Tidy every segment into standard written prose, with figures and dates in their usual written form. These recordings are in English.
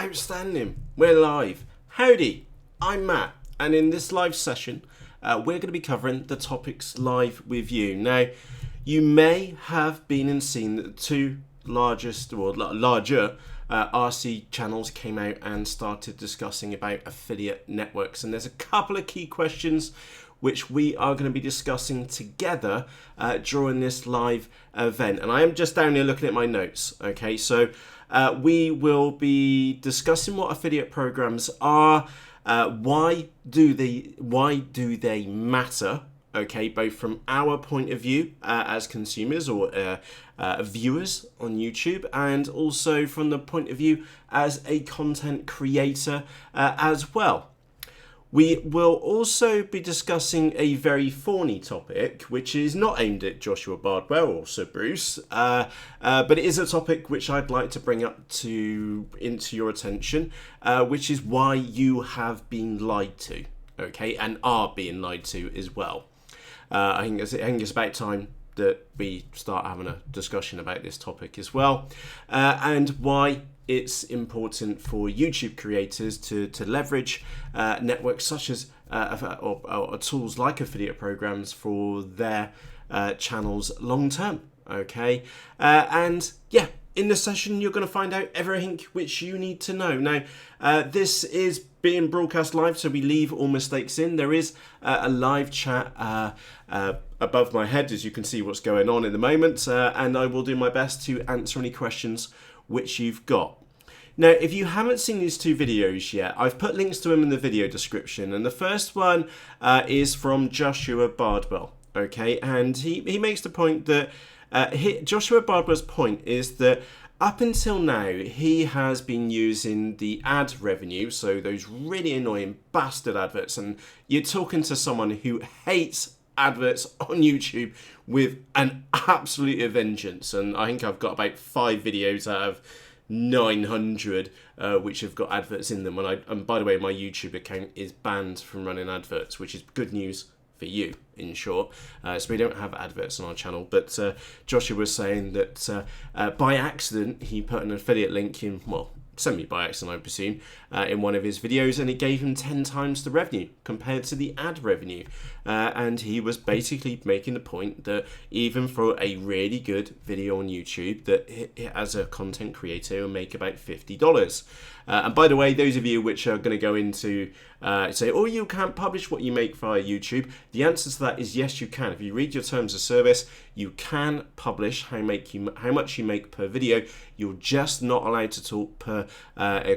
Outstanding. We're live. Howdy, I'm Matt, and in this live session, we're going to be covering the topics live with you. Now, you may have been and seen that the two largest or larger RC channels came out and started discussing about affiliate networks, and there's a couple of key questions which we are going to be discussing together during this live event. And I am just down here looking at my notes. Okay, so we will be discussing what affiliate programs are, why do they matter, okay, both from our point of view as consumers or viewers on YouTube, and also from the point of view as a content creator as well. We will also be discussing a very thorny topic, which is not aimed at Joshua Bardwell or Sir Bruce, but it is a topic which I'd like to bring up into your attention, which is why you have been lied to, okay, and are being lied to as well. I think it's about time that we start having a discussion about this topic as well, and why it's important for YouTube creators to leverage networks such as or tools like affiliate programs for their channels long term. Okay, and yeah, in this session you're going to find out everything which you need to know. Now, this is being broadcast live, so we leave all mistakes in. There is a live chat above my head, as you can see what's going on in the moment, and I will do my best to answer any questions which you've got. Now, if you haven't seen these two videos yet, I've put links to them in the video description, and the first one is from Joshua Bardwell, okay, and he makes the point that Joshua Bardwell's point is that up until now, he has been using the ad revenue, so those really annoying bastard adverts, and you're talking to someone who hates adverts on YouTube with an absolute vengeance, and I think I've got about 5 videos out of 900 which have got adverts in them, and by the way, my YouTube account is banned from running adverts, which is good news for you, in short. So we don't have adverts on our channel, but Joshua was saying that by accident he put an affiliate link in, well, semi by accident I presume, in one of his videos, and it gave him 10 times the revenue compared to the ad revenue, and he was basically making the point that even for a really good video on YouTube, that as a content creator will make about $50. And by the way, those of you which are going to go into say, oh, you can't publish what you make via YouTube, the answer to that is yes, you can. If you read your terms of service, you can publish how much you make per video. You're just not allowed to talk per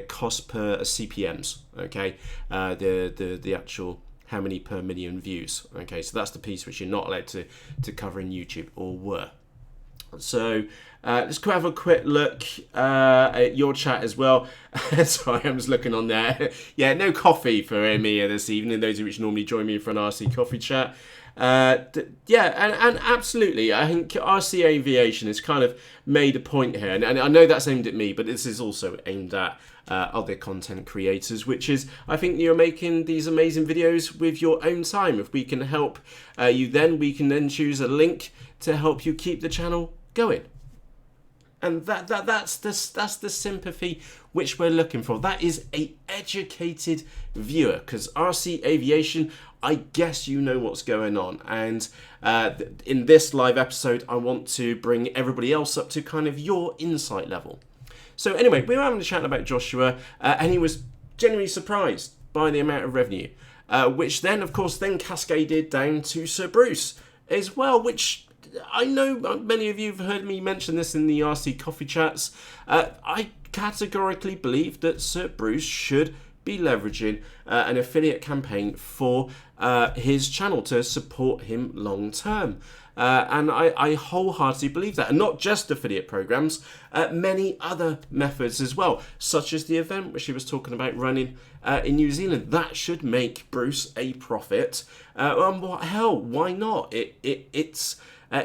cost per CPMs, okay, the actual how many per million views, okay, so that's the piece which you're not allowed to cover in YouTube, or were. So let's have a quick look at your chat as well. Sorry, I'm just looking on there. Yeah, no coffee for me this evening, those which normally join me for an RC coffee chat. Yeah, and absolutely, I think RC Aviation has kind of made a point here, and I know that's aimed at me, but this is also aimed at other content creators, which is, I think you're making these amazing videos with your own time. If we can help you, then we can then choose a link to help you keep the channel going. And that's the sympathy which we're looking for. That is a educated viewer, because RC Aviation, I guess you know what's going on. And in this live episode, I want to bring everybody else up to kind of your insight level. So anyway, we were having a chat about Joshua, and he was genuinely surprised by the amount of revenue, which then, of course, then cascaded down to Sir Bruce as well, which I know many of you have heard me mention this in the RC coffee chats. I categorically believe that Sir Bruce should be leveraging an affiliate campaign for his channel to support him long term. And I wholeheartedly believe that. And not just affiliate programs, many other methods as well, such as the event which he was talking about running in New Zealand. That should make Bruce a profit. Hell, why not?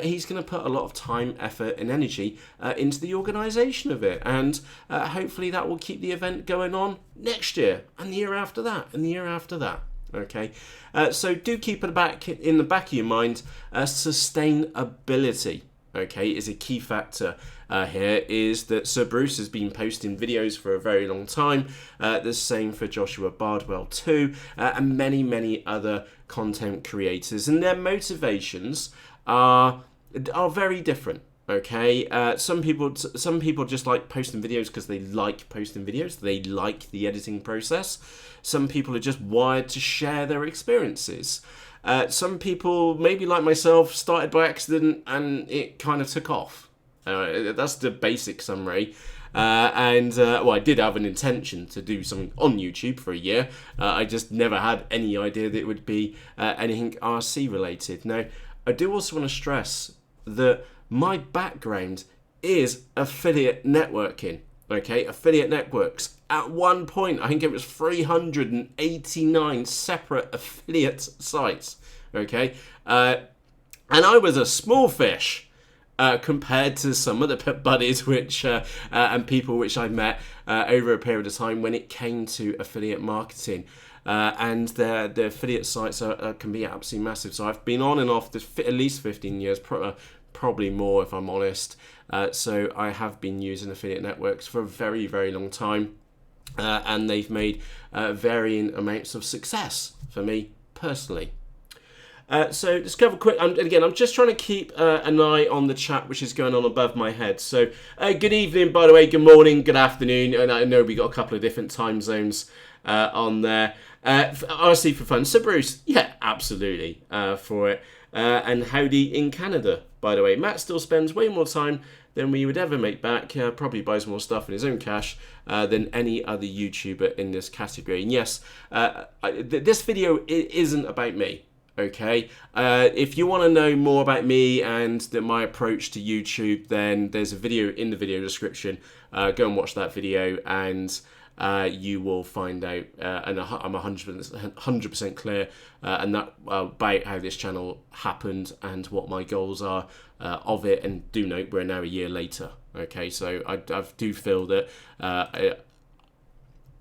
He's going to put a lot of time, effort and energy into the organisation of it, and hopefully that will keep the event going on next year and the year after that and the year after that. Okay, so do keep it in the back of your mind, sustainability. okay, is a key factor here, is that Sir Bruce has been posting videos for a very long time. The same for Joshua Bardwell too, and many other content creators, and their motivations are very different. Okay, some people just like posting videos because they like posting videos. They like the editing process. Some people are just wired to share their experiences. Some people, maybe like myself, started by accident and it kind of took off. That's the basic summary. Well, I did have an intention to do something on YouTube for a year. I just never had any idea that it would be anything RC related. Now, I do also want to stress that my background is affiliate networking. Okay, affiliate networks. At one point, I think it was 389 separate affiliate sites. Okay, and I was a small fish compared to some of the buddies and people which I met over a period of time when it came to affiliate marketing. And the affiliate sites can be absolutely massive. So I've been on and off at least 15 years, probably more if I'm honest. So I have been using affiliate networks for a very long time, and they've made varying amounts of success for me personally. So let's cover quick. Again, I'm just trying to keep an eye on the chat which is going on above my head. So good evening, by the way, good morning, good afternoon, and I know we got a couple of different time zones on there. RC for fun. So Bruce, yeah, absolutely for it. And howdy in Canada, by the way. Matt still spends way more time than we would ever make back. Probably buys more stuff in his own cash than any other YouTuber in this category. And yes, this video isn't about me. Okay, if you want to know more about me and my approach to YouTube, then there's a video in the video description. Go and watch that video, and you will find out. And I'm 100% clear, and that about how this channel happened and what my goals are of it. And do note, we're now a year later. Okay, so I do feel that.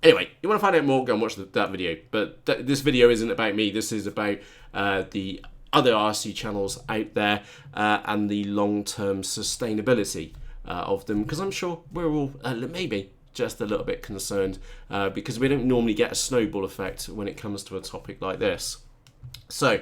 Anyway, you want to find out more, go and watch that video. But this video isn't about me. This is about the other RC channels out there and the long-term sustainability of them. Because I'm sure we're all maybe just a little bit concerned because we don't normally get a snowball effect when it comes to a topic like this. So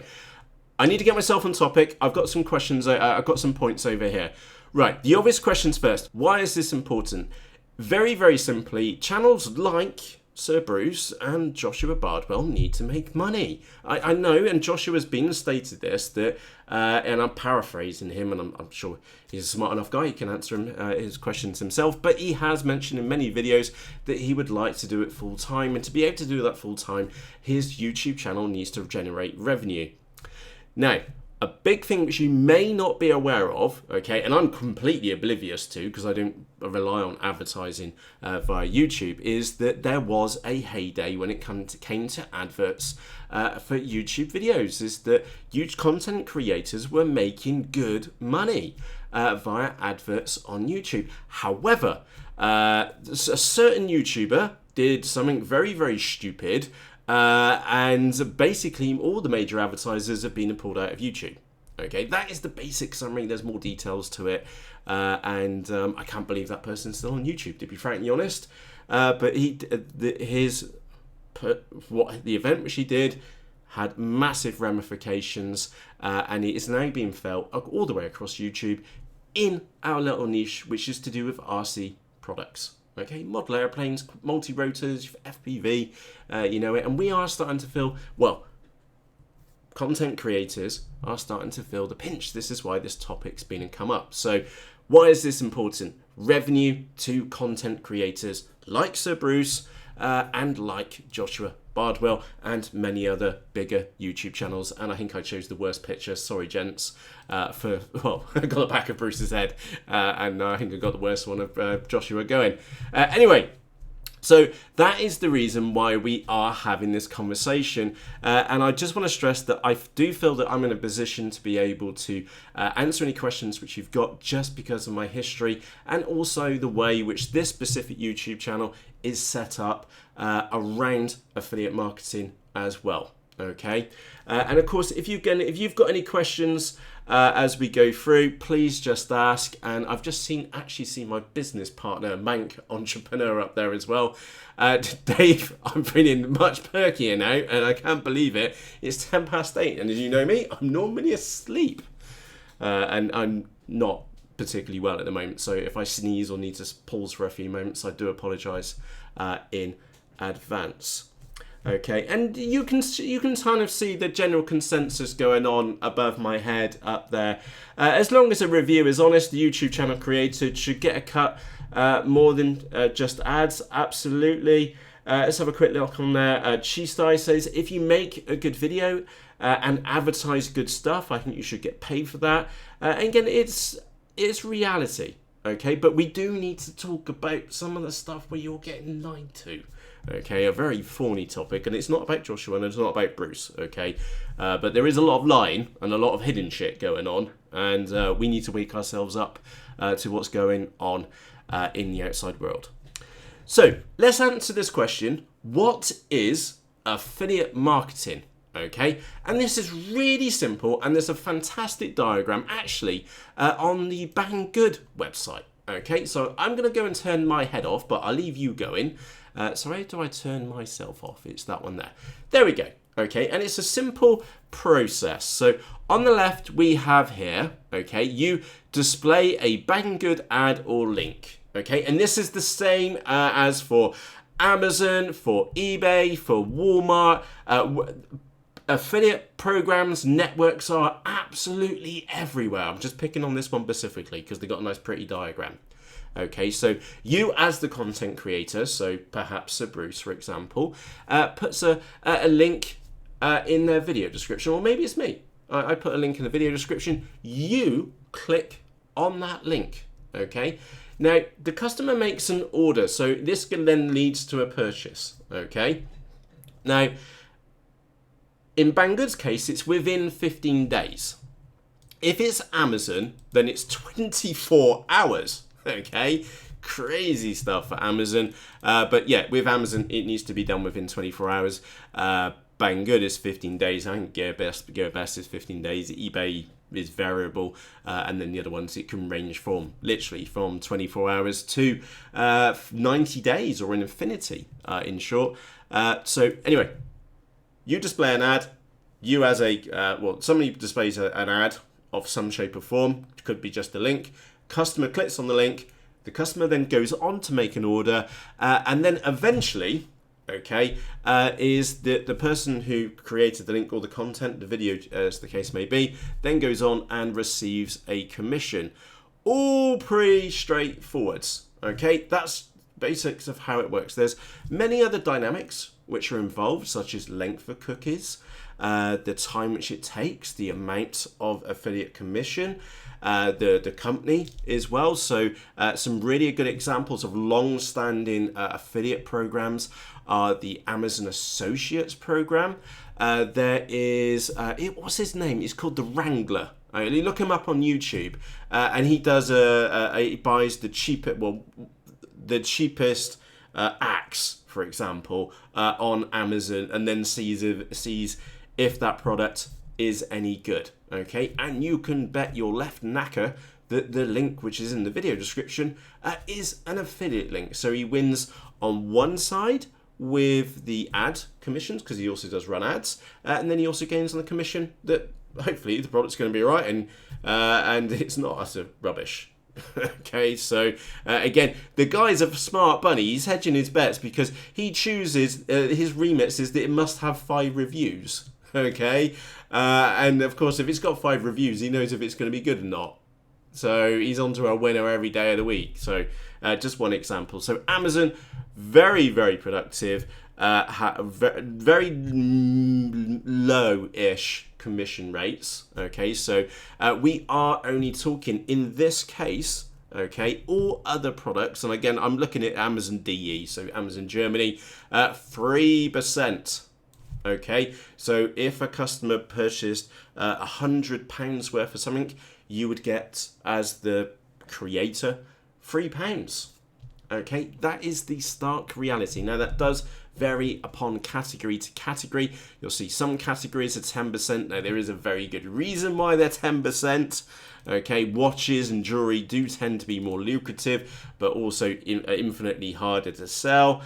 I need to get myself on topic. I've got some questions. I've got some points over here. Right, the obvious questions first. Why is this important? Very simply, channels like Sir Bruce and Joshua Bardwell need to make money. I know, and Joshua's been stated this, that, and I'm paraphrasing him, and I'm sure he's a smart enough guy, he can answer his questions himself, but he has mentioned in many videos that he would like to do it full time, and to be able to do that full time, his YouTube channel needs to generate revenue. Now, a big thing which you may not be aware of, okay, and I'm completely oblivious to because I don't rely on advertising via YouTube, is that there was a heyday when it came to adverts for YouTube videos, is that huge content creators were making good money via adverts on YouTube. However, a certain YouTuber did something very stupid, and basically all the major advertisers have been pulled out of YouTube. Okay, that is the basic summary. There's more details to it, and I can't believe that person's still on YouTube, to be frankly honest. But the event which he did had massive ramifications, and it is now being felt all the way across YouTube in our little niche, which is to do with RC products. Okay, model airplanes, multi-rotors, FPV, you know it, and we are starting to feel, well, content creators are starting to feel the pinch. This is why this topic's been and come up. So why is this important? Revenue to content creators like Sir Bruce and like Joshua Bardwell and many other bigger YouTube channels. And I think I chose the worst picture. Sorry, gents. I got the back of Bruce's head, and I think I got the worst one of Joshua going. Anyway, so that is the reason why we are having this conversation. And I just want to stress that I do feel that I'm in a position to be able to answer any questions which you've got just because of my history and also the way which this specific YouTube channel is set up around affiliate marketing as well. Okay, and of course, if you've got any questions as we go through. Please just ask. And I've just actually seen my business partner, Mank Entrepreneur, up there as well. Dave, I'm feeling much perkier now, and I can't believe it. It's 8:10, and as you know me, I'm normally asleep. And I'm not particularly well at the moment, so if I sneeze or need to pause for a few moments, I do apologise in advance. Okay, and you can kind of see the general consensus going on above my head up there. As long as a review is honest, the YouTube channel created should get a cut more than just ads. Absolutely. Let's have a quick look on there. Cheese Thigh says, if you make a good video and advertise good stuff, I think you should get paid for that. And again, it's reality, okay? But we do need to talk about some of the stuff where you're getting lied to. Okay, a very thorny topic, and it's not about Joshua and it's not about Bruce, okay? But there is a lot of lying and a lot of hidden shit going on, and we need to wake ourselves up to what's going on in the outside world. So, let's answer this question. What is affiliate marketing? Okay, and this is really simple, and there's a fantastic diagram actually on the Banggood website. Okay, so I'm going to go and turn my head off, but I'll leave you going. So how do I turn myself off? It's that one there. There we go. Okay, and it's a simple process. So on the left we have here, okay, you display a Banggood ad or link. Okay, and this is the same as for Amazon, for eBay, for Walmart. Affiliate programs, networks are absolutely everywhere. I'm just picking on this one specifically because they've got a nice pretty diagram. Okay, so you as the content creator, so perhaps Sir Bruce, for example, puts a link in their video description, or maybe it's me. I put a link in the video description. You click on that link, okay? Now, the customer makes an order, so this then leads to a purchase, okay? Now, in Banggood's case, it's within 15 days. If it's Amazon, then it's 24 hours. Okay, crazy stuff for Amazon. But yeah, with Amazon, it needs to be done within 24 hours. Banggood is 15 days. I think GeoBest is 15 days. eBay is variable. And then the other ones, it can range from literally from 24 hours to 90 days or an infinity, in short. So anyway, you display an ad. You as somebody displays an ad of some shape or form. It could be just a link. Customer clicks on the link. The customer then goes on to make an order, and then eventually, okay, is the person who created the link or the content, the video, as the case may be, then goes on and receives a commission. All pretty straightforward. Okay, that's basics of how it works. There's many other dynamics which are involved, such as length of cookies, the time which it takes, the amount of affiliate commission, the company as well. So some really good examples of long-standing affiliate programs are the Amazon Associates program. There is, what's his name? It's called The Wrangler. You look him up on YouTube, and he does he buys the cheapest axe, for example, on Amazon, and then sees if that product is any good. Okay, and you can bet your left knacker that the link which is in the video description is an affiliate link. So he wins on one side with the ad commissions, because he also does run ads, and then he also gains on the commission that hopefully the product's going to be right and it's not utter rubbish. Okay, so again, the guy's a smart bunny. He's hedging his bets because he chooses his remit says that it must have 5 reviews. Okay, and of course, if it's got 5 reviews, he knows if it's going to be good or not. So he's on to a winner every day of the week. So just one example. So Amazon, very, very productive, very low-ish commission rates. Okay, so we are only talking in this case, okay, all other products, and again, I'm looking at Amazon DE, so Amazon Germany, 3%. Okay, so if a customer purchased £100 worth of something, you would get, as the creator, £3. Okay, that is the stark reality. Now, that does vary upon category to category. You'll see some categories are 10%. Now, there is a very good reason why they're 10%. Okay, watches and jewelry do tend to be more lucrative, but also infinitely harder to sell.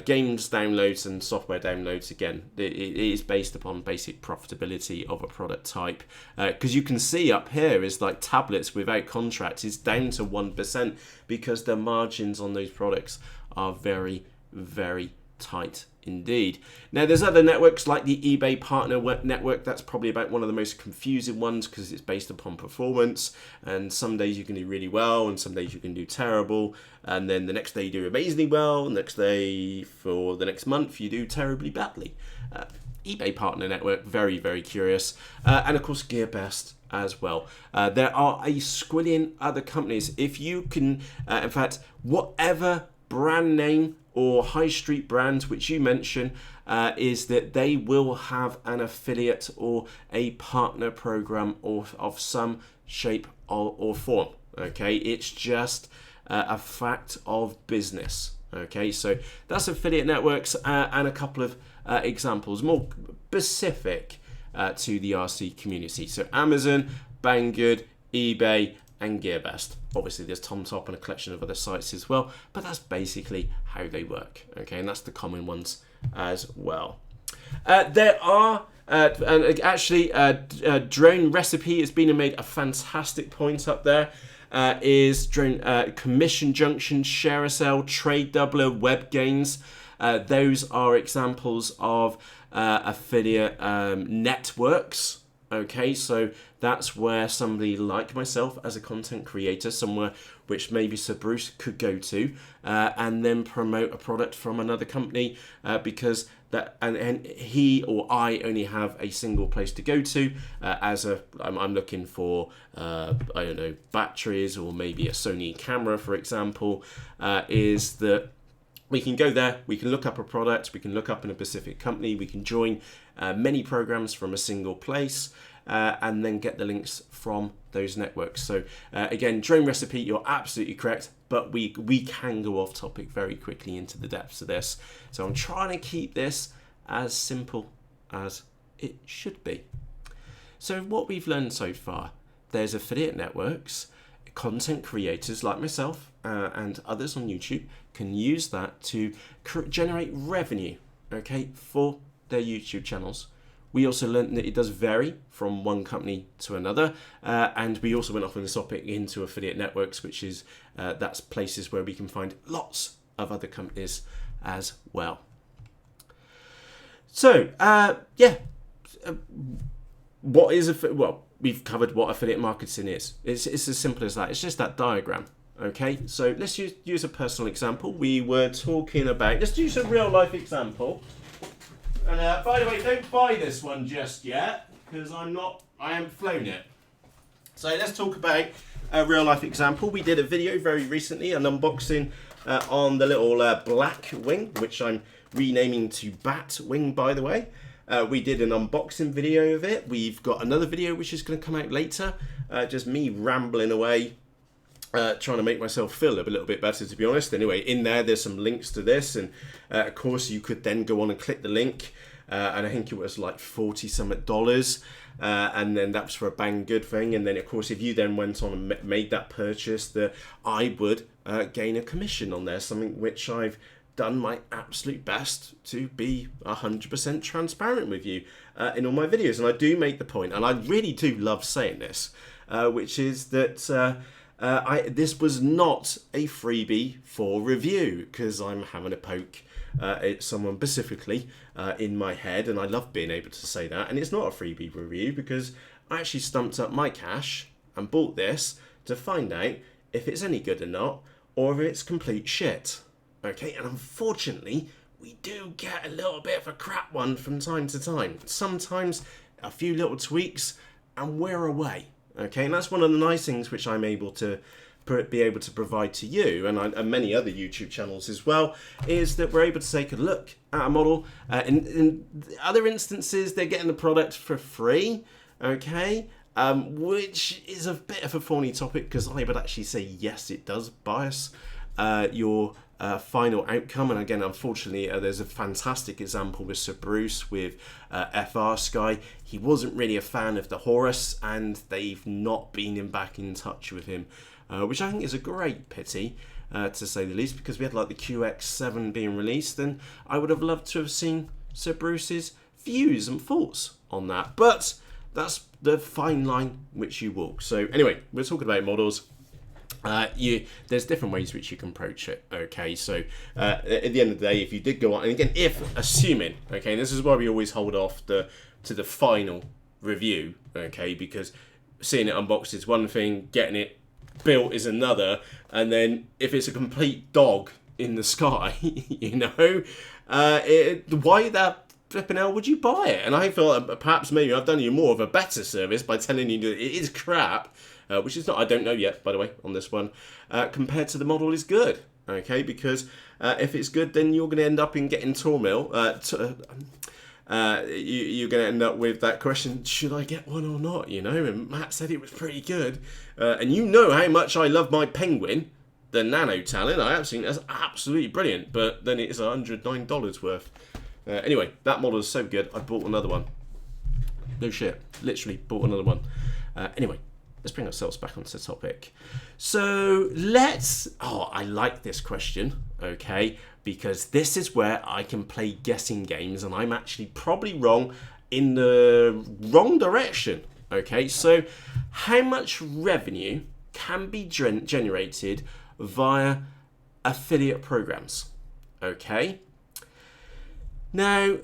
Games downloads and software downloads, again, it is based upon basic profitability of a product type. Because you can see up here is like tablets without contracts is down to 1% because the margins on those products are very, very tight indeed. Now, there's other networks like the eBay Partner Network. That's probably about one of the most confusing ones because it's based upon performance, and some days you can do really well and some days you can do terrible, and then the next day you do amazingly well, and the next day for the next month you do terribly badly. eBay Partner Network, very, very curious. And of course GearBest as well. There are a squillion other companies. If you can, in fact, whatever brand name or high street brand which you mention, is that they will have an affiliate or a partner program of some shape or form. Okay, it's just a fact of business. Okay, so that's affiliate networks, and a couple of examples more specific to the RC community. So Amazon, Banggood, eBay, and GearBest. Obviously there's TomTop and a collection of other sites as well, but that's basically how they work. Okay, and that's the common ones as well. There are and actually Drone Recipe has been and made a fantastic point up there. Is Drone Commission Junction, ShareASale, Trade Doubler, Web Gains. Those are examples of affiliate networks. Okay, so that's where somebody like myself as a content creator, somewhere which maybe Sir Bruce could go to and then promote a product from another company because that and he or I only have a single place to go to I'm looking for I don't know, batteries or maybe a Sony camera, for example, is that we can go there, we can look up a product, we can look up in a specific company, we can join many programs from a single place, and then get the links from those networks. So again, Drone Recipe, you're absolutely correct, but we can go off topic very quickly into the depths of this. So I'm trying to keep this as simple as it should be. So what we've learned so far, there's affiliate networks, content creators like myself and others on YouTube can use that to generate revenue, okay, for their YouTube channels. We also learned that it does vary from one company to another, and we also went off on this topic into affiliate networks, which is that's places where we can find lots of other companies as well. So what is we've covered what affiliate marketing is. It's as simple as that. It's just that diagram. Okay, so let's use a personal example. We were talking about, let's use a real life example. And by the way, don't buy this one just yet, because I haven't flown it. So let's talk about a real life example. We did a video very recently, an unboxing on the little black wing, which I'm renaming to Bat Wing, by the way. We did an unboxing video of it. We've got another video which is going to come out later, just me rambling away, trying to make myself feel a little bit better, to be honest. Anyway, in there's some links to this, and of course you could then go on and click the link, and I think it was like $40 and then that's for a Banggood thing. And then of course if you then went on and made that purchase, that I would gain a commission on there, something which I've done my absolute best to be 100% transparent with you in all my videos. And I do make the point, and I really do love saying this, which is that this was not a freebie for review, because I'm having a poke at someone specifically in my head, and I love being able to say that. And it's not a freebie review because I actually stumped up my cash and bought this to find out if it's any good or not, or if it's complete shit. Okay, and unfortunately we do get a little bit of a crap one from time to time. Sometimes a few little tweaks and we're away. Okay, and that's one of the nice things which I'm able to be able to provide to you and many other YouTube channels as well, is that we're able to take a look at a model. In other instances, they're getting the product for free, okay, which is a bit of a thorny topic, because I would actually say yes, it does bias your final outcome. And again, unfortunately, there's a fantastic example with Sir Bruce with FR Sky. He wasn't really a fan of the Horus, and they've not been back in touch with him, which I think is a great pity, to say the least, because we had like the QX7 being released, and I would have loved to have seen Sir Bruce's views and thoughts on that. But that's the fine line which you walk. So anyway, we're talking about models. There's different ways which you can approach it. Okay, so at the end of the day, if you did go on, and again, assuming, okay, and this is why we always hold off to the final review, okay, because seeing it unboxed is one thing, getting it built is another, and then if it's a complete dog in the sky, you know, why that flipping hell would you buy it? And I feel perhaps maybe I've done you more of a better service by telling you that it is crap, which is not, I don't know yet, by the way, on this one, compared to the model is good, okay, because if it's good, then you're going to end up in getting turmoil. You're going to end up with that question, should I get one or not, you know? And Matt said it was pretty good. And you know how much I love my Penguin, the Nano Talon. I absolutely think that's absolutely brilliant, but then it's $109 worth. Anyway, that model is so good, I bought another one. No shit, literally bought another one. Anyway, let's bring ourselves back onto the topic. So I like this question, okay, because this is where I can play guessing games, and I'm actually probably wrong in the wrong direction, okay. So how much revenue can be generated via affiliate programs, okay? Now,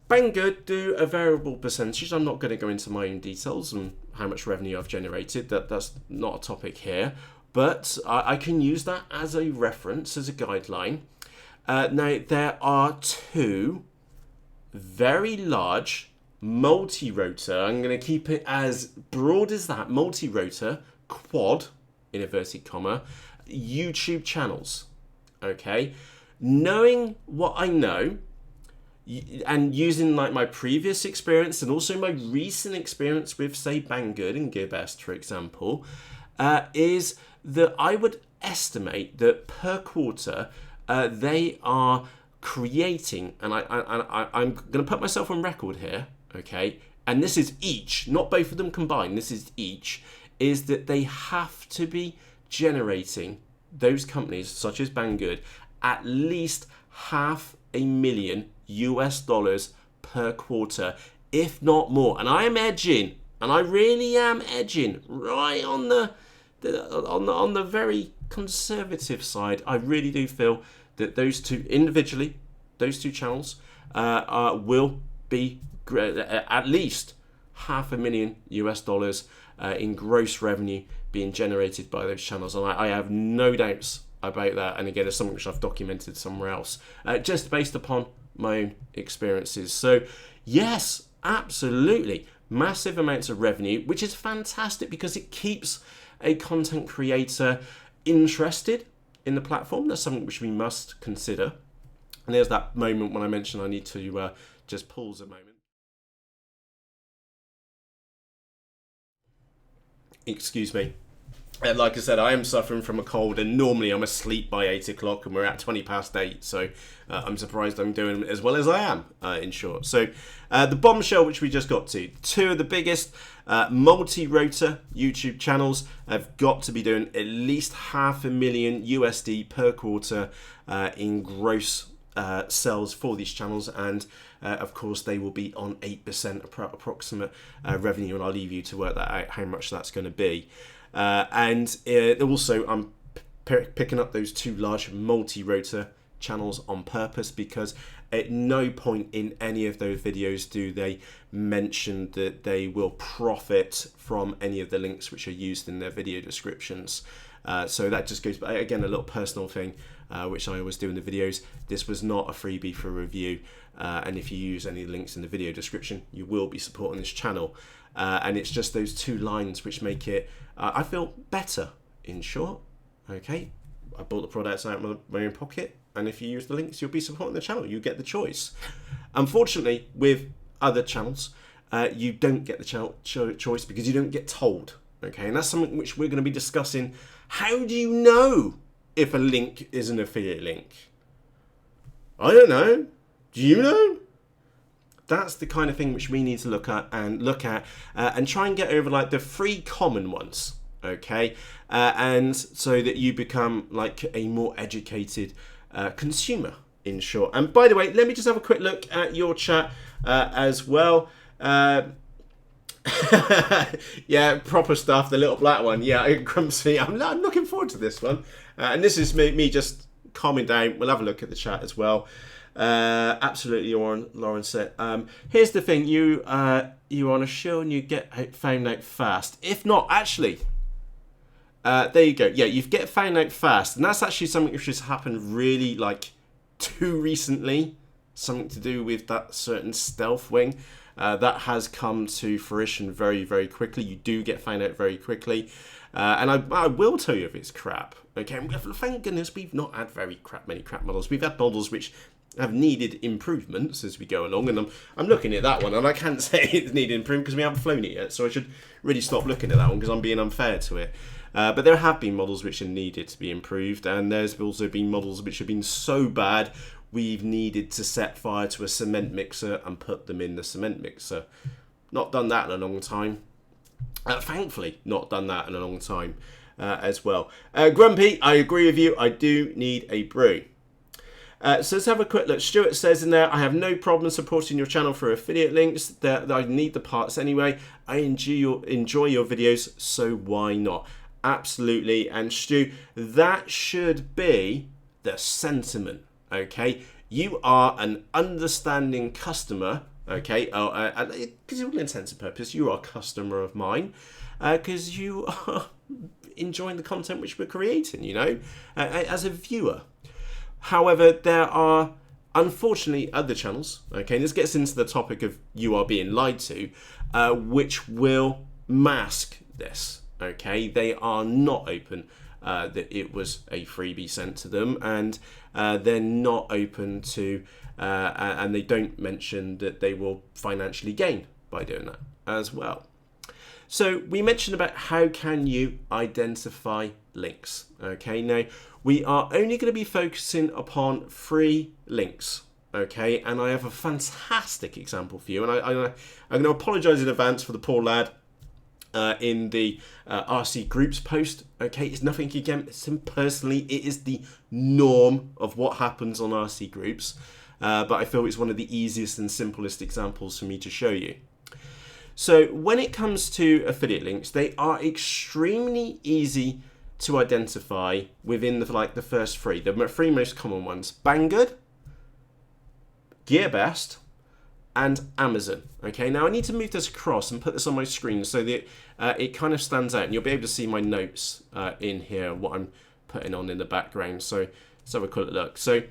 Banggood do a variable percentage. I'm not going to go into my own details and how much revenue I've generated. That's not a topic here. But I can use that as a reference, as a guideline. Now, there are two very large multi-rotor, I'm going to keep it as broad as that, multi-rotor, quad, in inverted comma, YouTube channels. Okay? Knowing what I know, and using like my previous experience and also my recent experience with, say, Banggood and Gearbest, for example, is that I would estimate that per quarter they are creating, and I'm going to put myself on record here, okay, and this is each, not both of them combined, this is each, is that they have to be generating, those companies such as Banggood, at least $500,000 per quarter, if not more. And I am edging, and I really am edging right on the very conservative side. I really do feel that those two individually, those two channels, will be at least $500,000 in gross revenue being generated by those channels, and I have no doubts about that. And again, it's something which I've documented somewhere else, just based upon my own experiences. So yes, absolutely, massive amounts of revenue, which is fantastic because it keeps a content creator interested in the platform. That's something which we must consider. And there's that moment when I mentioned I need to just pause a moment. Excuse me. Like I said, I am suffering from a cold, and normally I'm asleep by 8 o'clock, and we're at 20 past 8, so I'm surprised I'm doing as well as I am, in short. So the bombshell which we just got to, two of the biggest multi-rotor YouTube channels have got to be doing at least $500,000 per quarter in gross sales for these channels, and of course they will be on 8% approximate revenue, and I'll leave you to work that out, how much that's going to be. And also I'm picking up those two large multi-rotor channels on purpose, because at no point in any of those videos do they mention that they will profit from any of the links which are used in their video descriptions. So that just goes, again, a little personal thing which I always do in the videos. This was not a freebie for review, and if you use any links in the video description, you will be supporting this channel. And it's just those two lines which make it, I feel, better, in short. Okay, I bought the products out of my own pocket, and if you use the links, you'll be supporting the channel. You get the choice. Unfortunately, with other channels, you don't get the choice because you don't get told. Okay, and that's something which we're going to be discussing. How do you know if a link is an affiliate link? I don't know. Do you know? That's the kind of thing which we need to look at and try and get over like the 3 common ones, okay? And so that you become like a more educated consumer, in short. And by the way, let me just have a quick look at your chat as well. Yeah, proper stuff. The little black one. Yeah, Grumpsy. I'm looking forward to this one. And this is me just calming down. We'll have a look at the chat as well. Absolutely, Lauren said. Here's the thing: you're on a show and you get found out fast. If not, actually, there you go. Yeah, you get found out fast, and that's actually something which has happened really like too recently. Something to do with that certain stealth wing. That has come to fruition very, very quickly. You do get found out very quickly. And I will tell you if it's crap. Okay, thank goodness we've not had many crap models. We've had models which have needed improvements as we go along. And I'm looking at that one, and I can't say it's needed improvement because we haven't flown it yet. So I should really stop looking at that one because I'm being unfair to it. But there have been models which are needed to be improved. And there's also been models which have been so bad we've needed to set fire to a cement mixer and put them in the cement mixer. Not done that in a long time. Thankfully, not done that in a long time as well. Grumpy, I agree with you. I do need a brew. So let's have a quick look. Stuart says in there, I have no problem supporting your channel for affiliate links. That I need the parts anyway. I enjoy your videos, so why not? Absolutely. And Stu, that should be the sentiment. Okay, you are an understanding customer. Okay, because all intents and purposes, you are a customer of mine, because you are enjoying the content which we're creating. You know, as a viewer. However, there are unfortunately other channels. Okay, and this gets into the topic of you are being lied to, which will mask this. Okay, they are not open. That it was a freebie sent to them, and they're not open to, and they don't mention that they will financially gain by doing that as well. So we mentioned about how can you identify links. Okay, now we are only going to be focusing upon free links. Okay, and I have a fantastic example for you, and I'm going to apologise in advance for the poor lad. In the RC groups post. Okay, it's nothing against him personally. It is the norm of what happens on RC groups, but I feel it's one of the easiest and simplest examples for me to show you. So when it comes to affiliate links, they are extremely easy to identify within the first 3. The 3 most common ones: Banggood, GearBest, and Amazon. Okay, now I need to move this across and put this on my screen so that it kind of stands out, and you'll be able to see my notes in here, what I'm putting on in the background. So let's have a quick look. So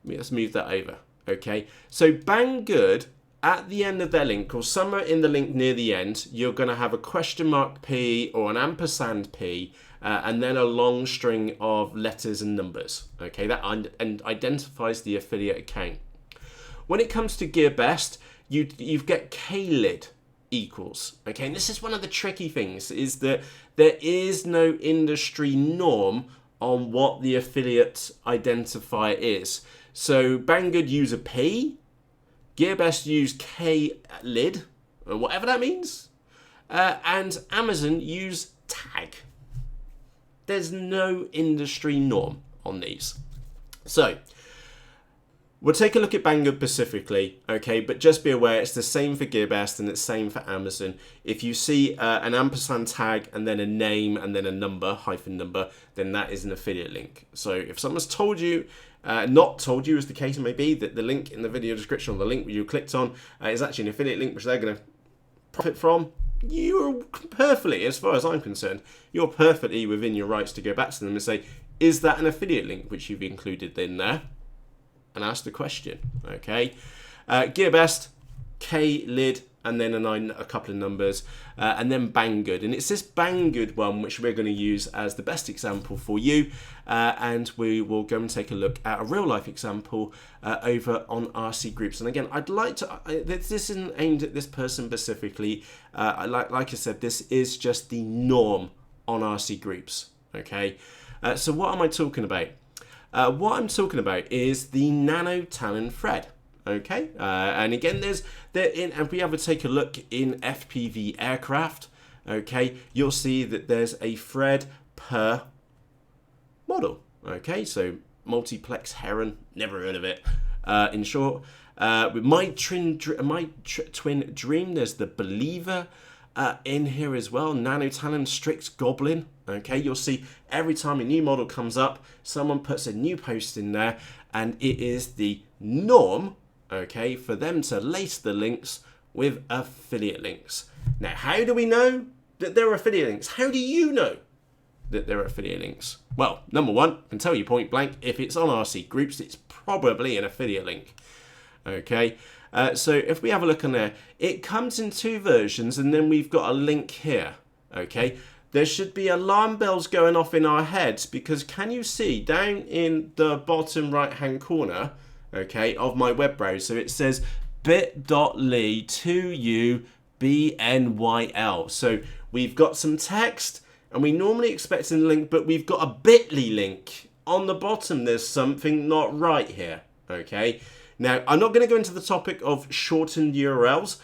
let's move that over. Okay, so Banggood, at the end of their link, or somewhere in the link near the end, you're going to have a question mark P or an ampersand P, and then a long string of letters and numbers. Okay, that identifies the affiliate account. When it comes to GearBest, you get KLID equals. Okay, and this is one of the tricky things, is that there is no industry norm on what the affiliate identifier is. So Banggood use a P, GearBest use KLID, or whatever that means, and Amazon use tag. There's no industry norm on these. So we'll take a look at Banggood specifically, okay, but just be aware it's the same for GearBest and it's the same for Amazon. If you see an ampersand tag and then a name and then a number, hyphen number, then that is an affiliate link. So if someone's told you, not told you as the case may be, that the link in the video description or the link you clicked on is actually an affiliate link which they're going to profit from, you're perfectly, as far as I'm concerned, you're perfectly within your rights to go back to them and say, is that an affiliate link which you've included in there? And ask the question, okay? GearBest, KLID, and then a couple of numbers, and then Banggood. And it's this Banggood one which we're going to use as the best example for you, and we will go and take a look at a real-life example over on RC Groups. And again, I'd like to, this isn't aimed at this person specifically. Like I said, this is just the norm on RC Groups. Okay, so what am I talking about? What I'm talking about is the Nanotalon thread. Okay, and again, if we have a take a look in FPV aircraft, okay, you'll see that there's a thread per model. Okay, so multiplex heron, never heard of it. In short, with my twin dream, there's the Believer in here as well. Nanotalon Strict Goblin. Okay, you'll see every time a new model comes up, someone puts a new post in there, and it is the norm, okay, for them to lace the links with affiliate links. Now, how do we know that they're affiliate links? How do you know that they're affiliate links? Well, number one, I can tell you point blank, if it's on RC Groups, it's probably an affiliate link. Okay, so if we have a look on there, it comes in two versions, and then we've got a link here. Okay, there should be alarm bells going off in our heads, because can you see down in the bottom right hand corner, okay, of my web browser, it says bit.ly 2ubnyl. So we've got some text, and we normally expect a link, but we've got a bit.ly link on the bottom. There's something not right here. Okay, now I'm not going to go into the topic of shortened URLs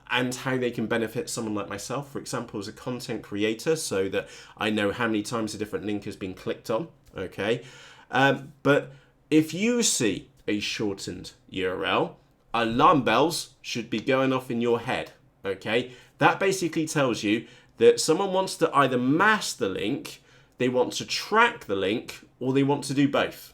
and how they can benefit someone like myself, for example, as a content creator, so that I know how many times a different link has been clicked on. Okay, but if you see a shortened URL, alarm bells should be going off in your head. Okay, that basically tells you that someone wants to either mask the link, they want to track the link, or they want to do both.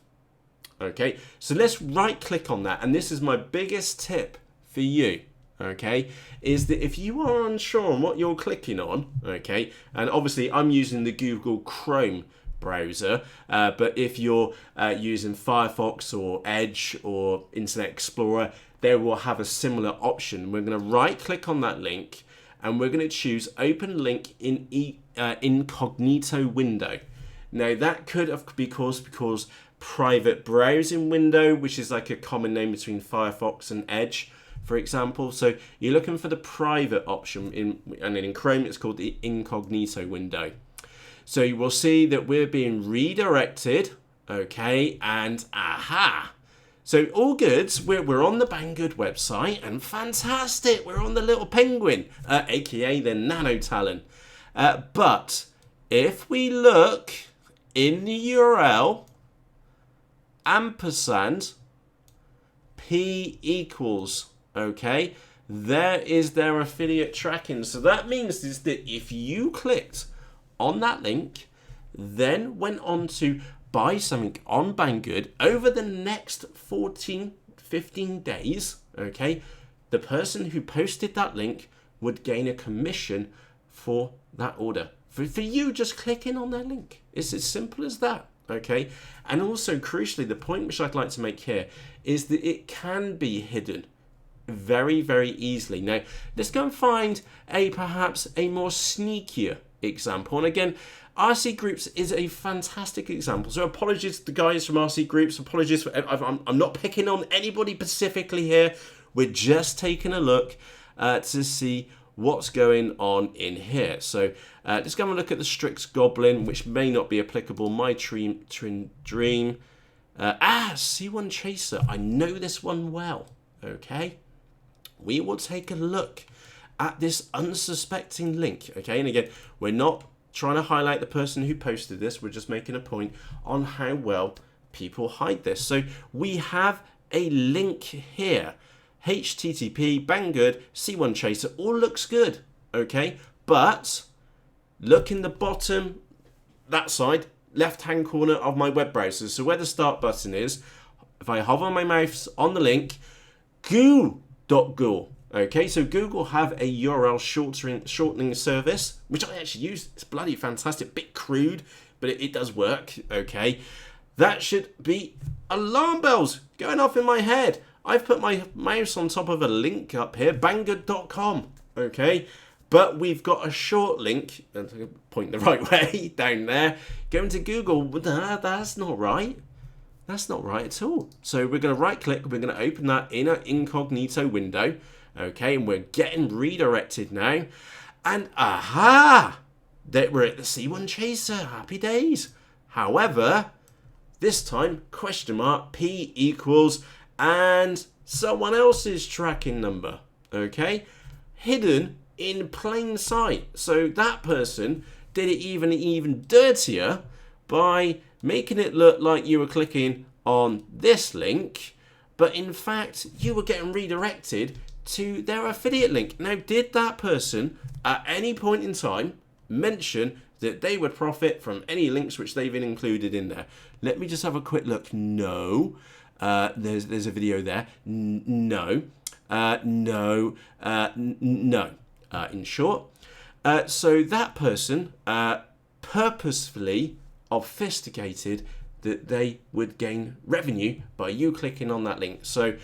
Okay, so let's right click on that, and this is my biggest tip for you. Okay, is that if you are unsure on what you're clicking on, okay, and obviously I'm using the Google Chrome browser, but if you're using Firefox or Edge or Internet Explorer, they will have a similar option. We're going to right click on that link, and we're going to choose open link in incognito window. Now that could be because private browsing window, which is like a common name between Firefox and Edge, for example. So you're looking for the private option, and in Chrome it's called the incognito window. So you will see that we're being redirected, okay, and aha. So all good, we're on the Banggood website, and fantastic, we're on the little penguin, aka the Nanotalon. But if we look in the URL, ampersand P equals, okay, there is their affiliate tracking. So that means is that if you clicked on that link, then went on to buy something on Banggood over the next 15 days, okay, the person who posted that link would gain a commission for that order. For you just clicking on their link. It's as simple as that, okay? And also, crucially, the point which I'd like to make here is that it can be hidden very, very easily. Now, let's go and find perhaps a more sneakier example. And again, RC Groups is a fantastic example. So apologies to the guys from RC Groups. Apologies for I'm not picking on anybody specifically here. We're just taking a look to see what's going on in here. So let's go and look at the Strict Goblin, which may not be applicable. My Dream. C1 Chaser. I know this one well. Okay. We will take a look at this unsuspecting link. Okay. And again, we're not trying to highlight the person who posted this. We're just making a point on how well people hide this. So we have a link here. HTTP, Banggood, C1 Chaser, all looks good, okay? But look in the bottom, that side, left-hand corner of my web browser. So where the start button is, if I hover my mouse on the link, goo.ghoul. Okay, so Google have a URL shortening service, which I actually use. It's bloody fantastic, bit crude, but it does work, okay? That should be alarm bells going off in my head. I've put my mouse on top of a link up here, banggood.com, okay? But we've got a short link, and point the right way, down there, going to Google. That's not right. That's not right at all. So we're going to right click, we're going to open that in an incognito window, okay? And we're getting redirected now. And aha! that we're at the C1 Chaser. Happy days. However, this time, question mark, P equals, and someone else's tracking number, okay? Hidden in plain sight. So that person did it even dirtier by making it look like you were clicking on this link, but in fact, you were getting redirected to their affiliate link. Now, did that person at any point in time mention that they would profit from any links which they've been included in there? Let me just have a quick look. No. There's a video there. No. No. No. In short. So that person purposefully obfuscated that they would gain revenue by you clicking on that link. So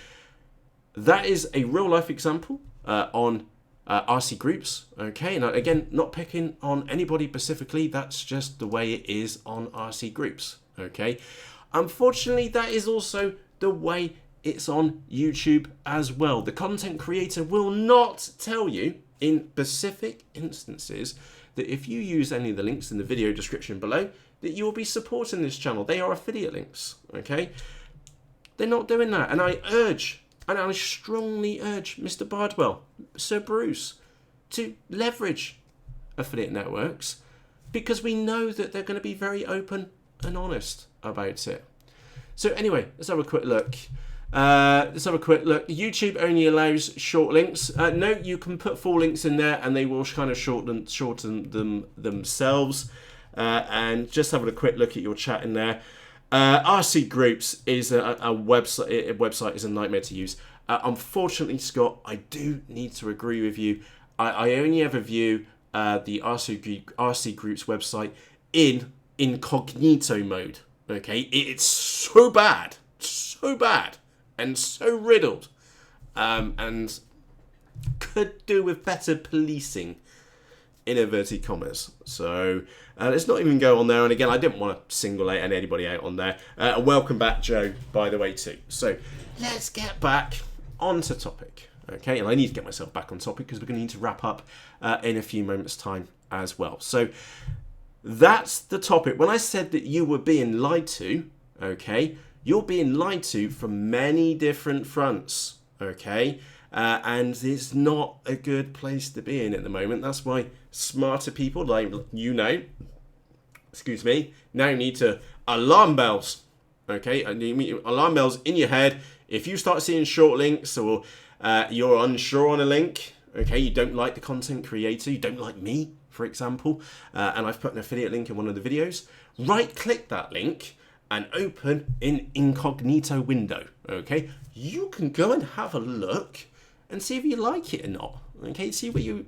that is a real life example on RC groups, okay? And again, not picking on anybody specifically, that's just the way it is on RC groups, okay? Unfortunately, that is also the way it's on YouTube as well. The content creator will not tell you in specific instances that if you use any of the links in the video description below, that you will be supporting this channel. They are affiliate links, okay? They're not doing that. And I strongly urge Mr. Bardwell, Sir Bruce, to leverage affiliate networks, because we know that they're going to be very open and honest about it. So anyway, let's have a quick look. YouTube only allows short links. No, you can put full links in there and they will kind of shorten them themselves. And just having a quick look at your chat in there. RC Groups is a website. A website is a nightmare to use. Unfortunately, Scott, I do need to agree with you. I only ever view the RC Groups website in incognito mode. Okay, it's so bad, and so riddled, and could do with better policing, in inverted commas. So let's not even go on there. And again, I didn't want to single out anybody out on there. Welcome back, Joe, by the way, too. So let's get back onto topic. Okay, and I need to get myself back on topic because we're going to need to wrap up in a few moments' time as well. So that's the topic. When I said that you were being lied to, okay, you're being lied to from many different fronts, okay? And it's not a good place to be in at the moment. That's why smarter people like you now, now need to alarm bells, okay? Alarm bells in your head. If you start seeing short links or you're unsure on a link, okay, you don't like the content creator, you don't like me, for example, and I've put an affiliate link in one of the videos, right-click that link and open an incognito window, okay? You can go and have a look and see if you like it or not, okay? See where you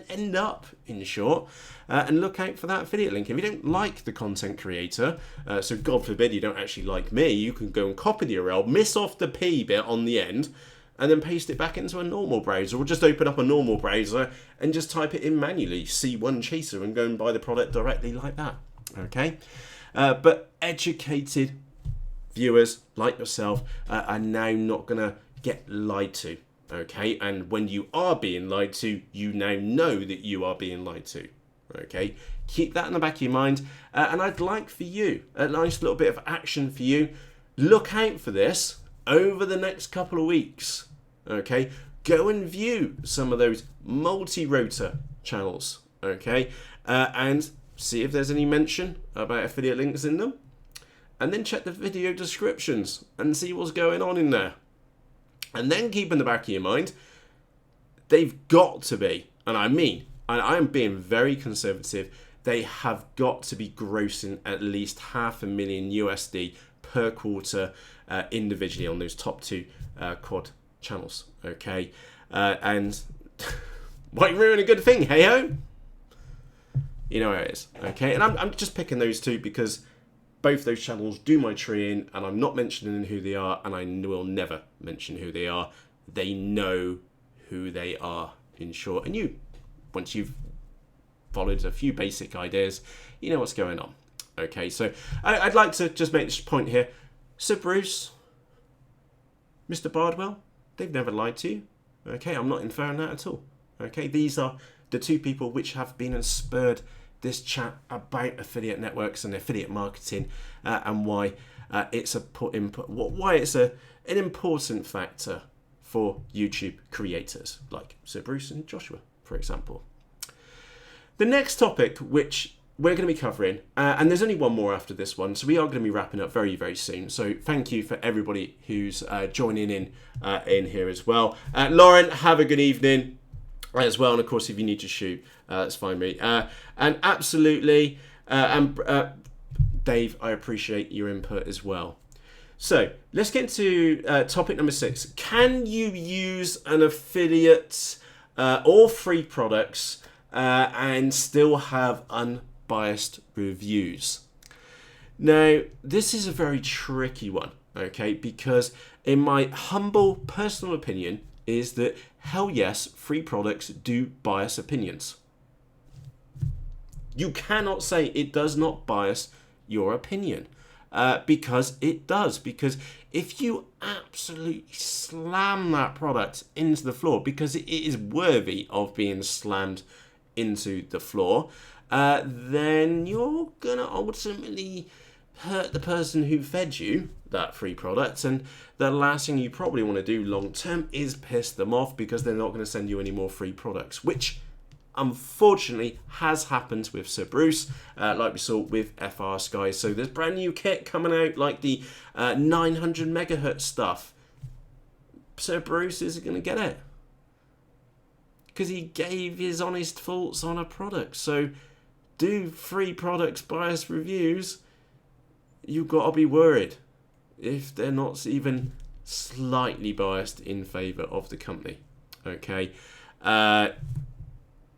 end up, in short, and look out for that affiliate link. If you don't like the content creator, so God forbid you don't actually like me, you can go and copy the URL, miss off the P bit on the end, and then paste it back into a normal browser, or just open up a normal browser and just type it in manually, C1 Chaser, and go and buy the product directly like that, okay? But educated viewers like yourself are now not going to get lied to, okay? And when you are being lied to, you now know that you are being lied to, okay? Keep that in the back of your mind. And I'd like for you, a nice little bit of action for you. Look out for this over the next couple of weeks, okay? Go and view some of those multi-rotor channels, okay? And see if there's any mention about affiliate links in them. And then check the video descriptions and see what's going on in there. And then keep in the back of your mind, they've got to be, and I mean, I am being very conservative, they have got to be grossing at least $500,000 USD per quarter individually on those top two quad channels, okay? And why ruin a good thing, hey-ho? You know how it is, okay? And I'm just picking those two because both those channels do my treeing, and I'm not mentioning who they are, and I will never mention who they are. They know who they are, in short. And you, once you've followed a few basic ideas, you know what's going on. Okay, so I'd like to just make this point here. Sir Bruce, Mr. Bardwell, they've never lied to you. Okay, I'm not inferring that at all. Okay, these are the two people which have been spurred this chat about affiliate networks and affiliate marketing and why it's an important factor for YouTube creators like Sir Bruce and Joshua, for example. The next topic, which we're going to be covering, and there's only one more after this one, so we are going to be wrapping up very, very soon. So thank you for everybody who's joining in here as well. Lauren, have a good evening as well. And of course, if you need to shoot, that's fine, mate. And absolutely, Dave, I appreciate your input as well. So let's get to topic number 6. Can you use an affiliate or free products and still have unbiased reviews? Now, this is a very tricky one, okay? Because in my humble personal opinion is that, hell yes, free products do bias opinions. You cannot say it does not bias your opinion, because it does. Because if you absolutely slam that product into the floor, because it is worthy of being slammed into the floor, then you're gonna ultimately hurt the person who fed you that free product, and the last thing you probably want to do long term is piss them off, because they're not going to send you any more free products, which unfortunately has happened with Sir Bruce, like we saw with FR Sky. So there's brand new kit coming out, like the 900 megahertz stuff. Sir Bruce isn't going to get it because he gave his honest thoughts on a product. So do free products bias reviews? You've got to be worried if they're not even slightly biased in favour of the company. Okay,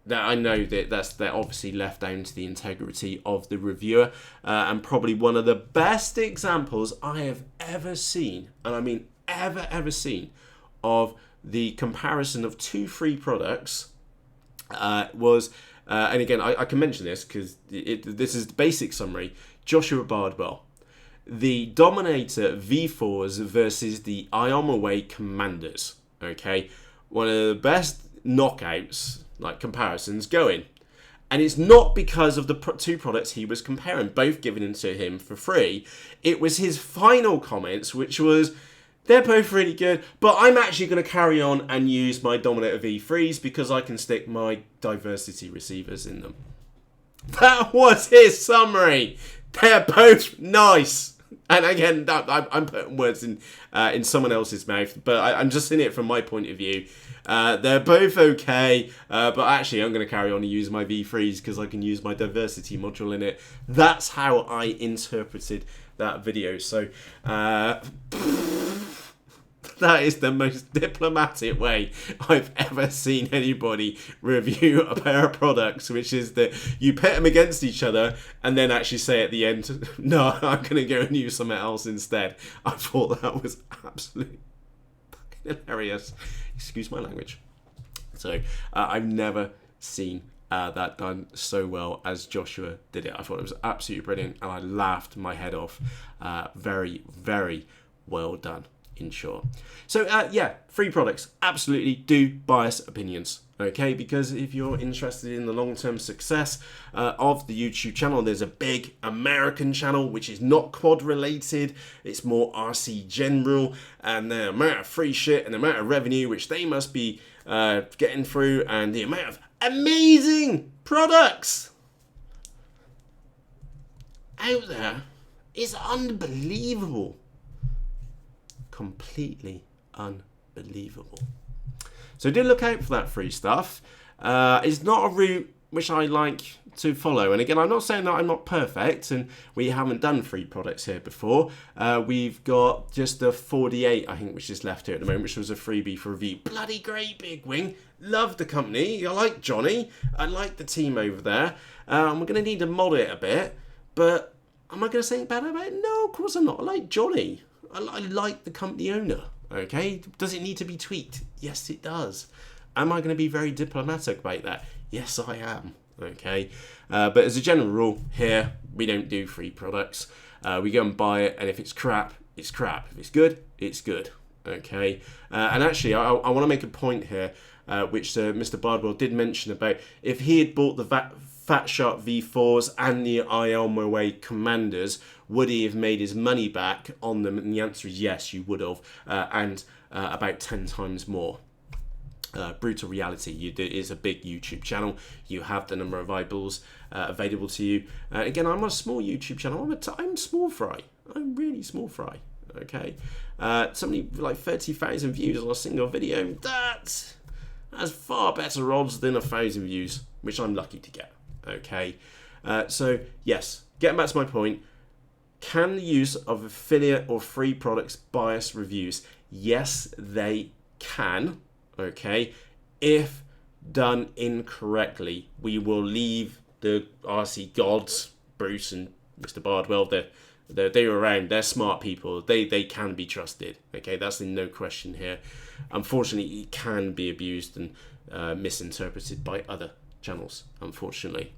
that I know they're obviously left down to the integrity of the reviewer, and probably one of the best examples I have ever seen, and I mean ever seen, of the comparison of two free products was, and again I can mention this because this is the basic summary. Joshua Bardwell, the Dominator V4s versus the IOMaway Commanders. Okay, one of the best knockouts, like comparisons, going. And it's not because of the two products he was comparing, both given to him for free. It was his final comments, which was, they're both really good, but I'm actually going to carry on and use my Dominator V3s because I can stick my diversity receivers in them. That was his summary. They're both nice. And again, I'm putting words in someone else's mouth, but I'm just seeing it from my point of view. They're both okay, but actually I'm going to carry on and use my V3s because I can use my diversity module in it. That's how I interpreted that video. So that is the most diplomatic way I've ever seen anybody review a pair of products, which is that you pit them against each other and then actually say at the end, no, I'm going to go and use something else instead. I thought that was absolutely fucking hilarious. Excuse my language. So I've never seen that done so well as Joshua did it. I thought it was absolutely brilliant and I laughed my head off. Very, very well done. In short. So yeah, free products absolutely do bias opinions, okay? Because if you're interested in the long-term success of the YouTube channel, there's a big American channel which is not quad related, it's more RC general, and the amount of free shit and the amount of revenue which they must be getting through, and the amount of amazing products out there is unbelievable. Completely unbelievable. So do look out for that free stuff. It's not a route which I like to follow. And again, I'm not saying that I'm not perfect and we haven't done free products here before. We've got just the 48, I think, which is left here at the moment, which was a freebie for review. Bloody great, Big Wing. Love the company. I like Johnny. I like the team over there. We're going to need to mod it a bit. But am I going to say bad about it? No, of course I'm not. I like Johnny. I like the company owner, okay? Does it need to be tweaked? Yes, it does. Am I going to be very diplomatic about that? Yes, I am, okay? But as a general rule, here, we don't do free products. We go and buy it, and if it's crap, it's crap. If it's good, it's good, okay? And actually, I want to make a point here. which Mr. Bardwell did mention about if he had bought the Fat Shark V4s and the I On My Way Commanders, would he have made his money back on them? And the answer is yes, you would have, and about 10 times more. Brutal reality. It is a big YouTube channel. You have the number of eyeballs available to you. Again, I'm a small YouTube channel. I'm small fry. I'm really small fry. Okay, something like 30,000 views on a single video. That has far better odds than 1,000 views, which I'm lucky to get. Okay, so yes, getting back to my point. Can the use of affiliate or free products bias reviews? Yes, they can. Okay, if done incorrectly, we will leave the RC gods, Bruce and Mr. Bardwell. They're around. They're smart people. They can be trusted. Okay, that's no question here. Unfortunately, it can be abused and misinterpreted by other channels. Unfortunately,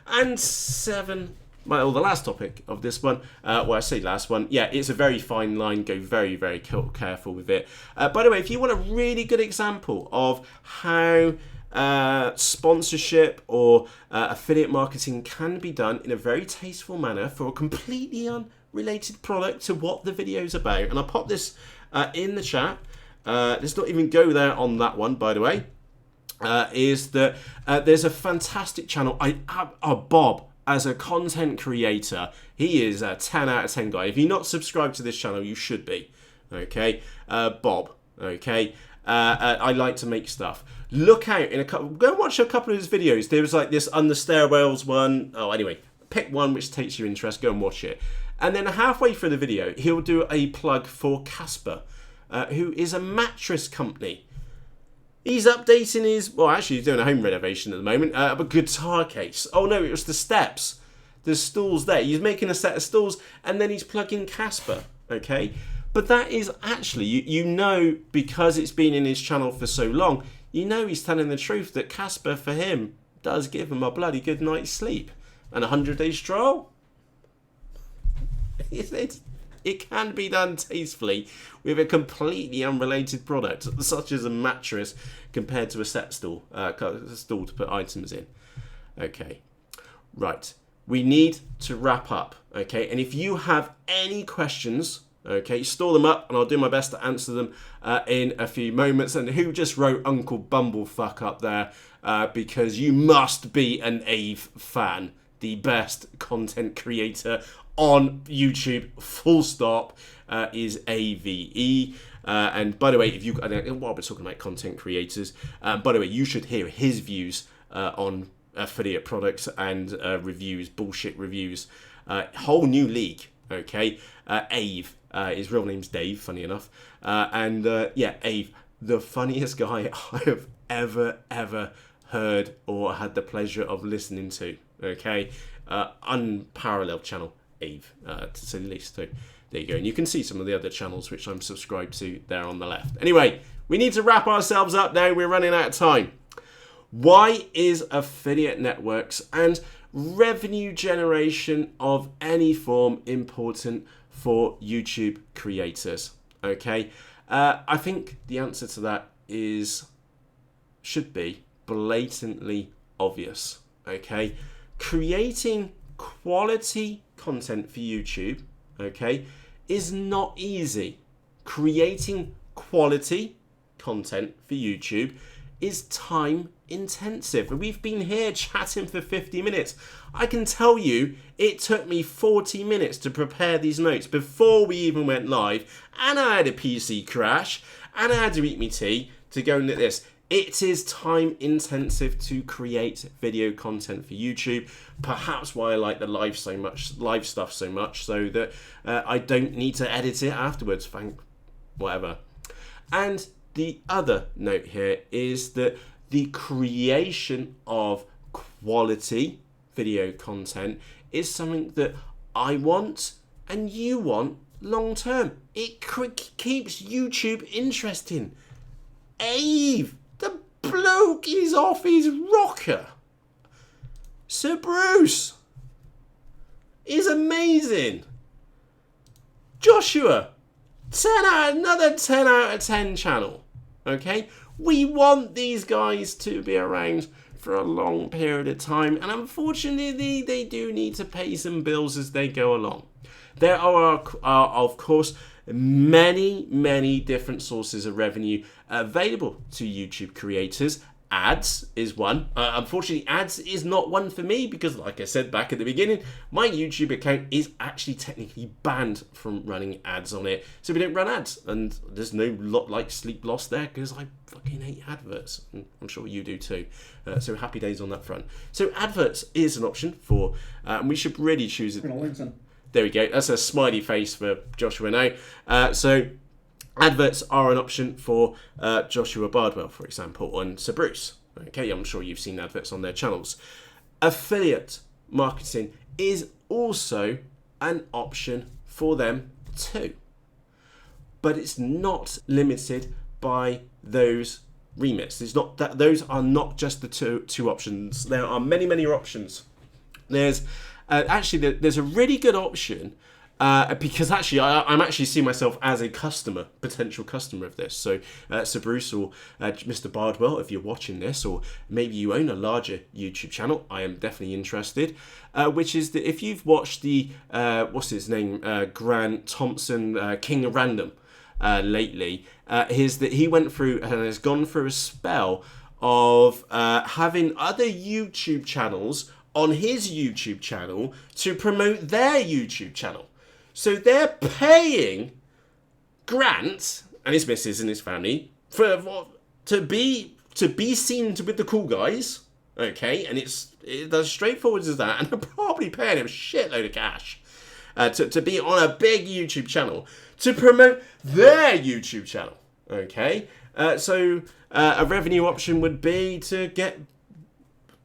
and 7. Well, the last topic of this one, I say last one, yeah, it's a very fine line, go very, very careful with it. By the way, if you want a really good example of how sponsorship or affiliate marketing can be done in a very tasteful manner for a completely unrelated product to what the video is about, and I'll pop this in the chat, let's not even go there on that one, by the way, is that there's a fantastic channel, Bob, as a content creator, he is a 10 out of 10 guy. If you're not subscribed to this channel, you should be. Okay, Bob. Okay, I like to make stuff. Look out in a couple. Go and watch a couple of his videos. There was like this On the Stairwells one. Oh, anyway, pick one which takes your interest. Go and watch it. And then halfway through the video, he'll do a plug for Casper, who is a mattress company. He's updating his, well, actually he's doing a home renovation at the moment, of a guitar case. Oh no, it was the steps. There's stools there. He's making a set of stools and then he's plugging Casper, okay? But that is actually, you know, because it's been in his channel for so long, you know he's telling the truth that Casper, for him, does give him a bloody good night's sleep. And a 100-day stroll? It can be done tastefully with a completely unrelated product, such as a mattress compared to a set stool, a stool to put items in. Okay, right. We need to wrap up, okay? And if you have any questions, okay, store them up and I'll do my best to answer them in a few moments. And who just wrote Uncle Bumblefuck up there? Because you must be an Ave fan, the best content creator on YouTube, full stop, is AVE. And by the way, if you, while we're talking about content creators, by the way, you should hear his views on affiliate products and reviews, bullshit reviews. Whole new league, okay? Ave, his real name's Dave, funny enough. Yeah, Ave, the funniest guy I have ever heard or had the pleasure of listening to, okay? Unparalleled channel. Ave, to say the least. So there you go, and you can see some of the other channels which I'm subscribed to there on the left. Anyway, we need to wrap ourselves up now. We're running out of time. Why is affiliate networks and revenue generation of any form important for YouTube creators? Okay, I think the answer to that should be blatantly obvious. Okay, creating quality content for YouTube, okay, is not easy. Creating quality content for YouTube is time intensive. We've been here chatting for 50 minutes. I can tell you it took me 40 minutes to prepare these notes before we even went live, and I had a PC crash and I had to eat me tea to go and do this. It is time intensive to create video content for YouTube. Perhaps why I like the live stuff so much, so that I don't need to edit it afterwards. Whatever. And the other note here is that the creation of quality video content is something that I want and you want long term. It keeps YouTube interesting. Ave, the bloke is off his rocker. Sir Bruce is amazing. Joshua, another 10 out of 10 channel. Okay, We want these guys to be around for a long period of time, and unfortunately they do need to pay some bills as they go along. There are of course, many different sources of revenue available to YouTube creators. Ads is one. Unfortunately, ads is not one for me because, like I said back at the beginning, my YouTube account is actually technically banned from running ads on it. So we don't run ads, and there's no lot like sleep loss there because I fucking hate adverts. And I'm sure you do too. So happy days on that front. So adverts is an option for, and we should really choose it. There we go. That's a smiley face for Joshua now. So adverts are an option for Joshua Bardwell, for example, and Sir Bruce. Okay, I'm sure you've seen adverts on their channels. Affiliate marketing is also an option for them too. But it's not limited by those remits. It's not that those are not just the two options. There are many options. There's actually there's a really good option. Because actually, I'm actually seeing myself as a potential customer of this. So, Sir Bruce or Mr. Bardwell, if you're watching this, or maybe you own a larger YouTube channel, I am definitely interested. Which is that if you've watched the, what's his name, Grant Thompson, King of Random, lately, he went through and has gone through a spell of having other YouTube channels on his YouTube channel to promote their YouTube channel. So they're paying Grant and his missus and his family to be seen with the cool guys, okay? And it's as straightforward as that. And they're probably paying him a shitload of cash to be on a big YouTube channel to promote their YouTube channel, okay? So a revenue option would be to get